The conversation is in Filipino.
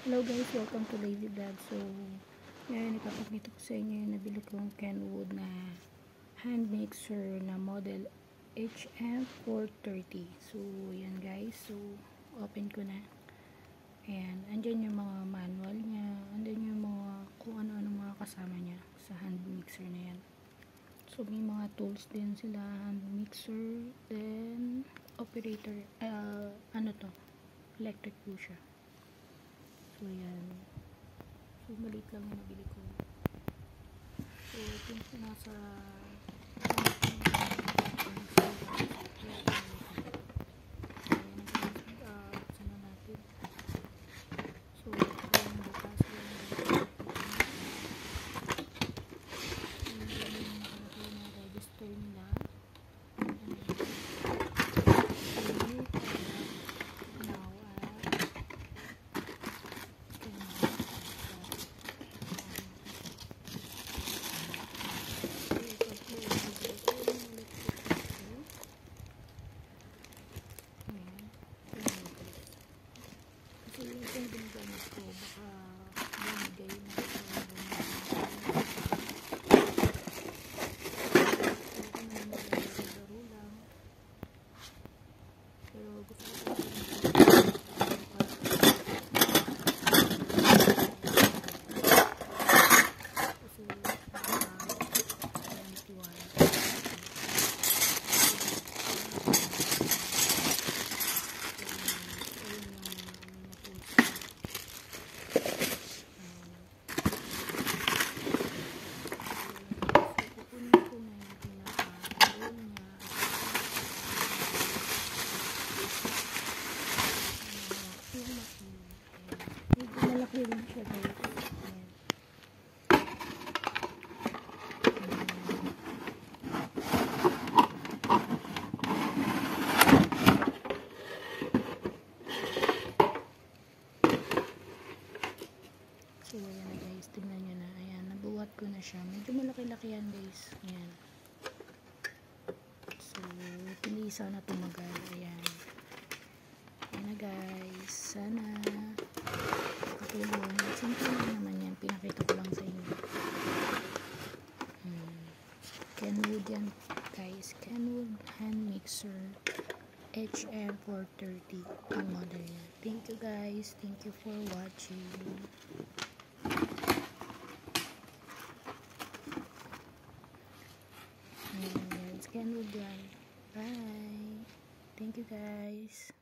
Hello guys, welcome to Lazy Vlog. So, ngayon ipapakita ko sa inyo yung nabili kong Kenwood na hand mixer na model HM430. So, yan guys. So, open ko na. Ayan, andyan yung mga manual niya. Andyan yung mga kung ano-ano mga kasama niya sa hand mixer na yan. So, may mga tools din sila. Hand mixer, then operator, electric po siya. So, yan. So, maliit lang yung nabili ko. So, ito yung nasa sana natin. So, ito yung bukas yung register nila. Ginagamit ko baka bumigay na laro lang, pero gusto ko malaki rin siya guys. So ayan na guys, tingnan nyo na. Ayan, nabuhat ko na siya. Medyo malaki-laki yan guys. Ayan. So, pinisa na tumagal. Ayan. Ayan na guys. Sana katulong. Simple lang naman yan. Pinakita ko lang sa inyo. Kenwood yan guys. Kenwood hand mixer HM430 ang model niya. Thank you guys. Thank you for watching. Ayan, Kenwood yan. Bye. Thank you guys.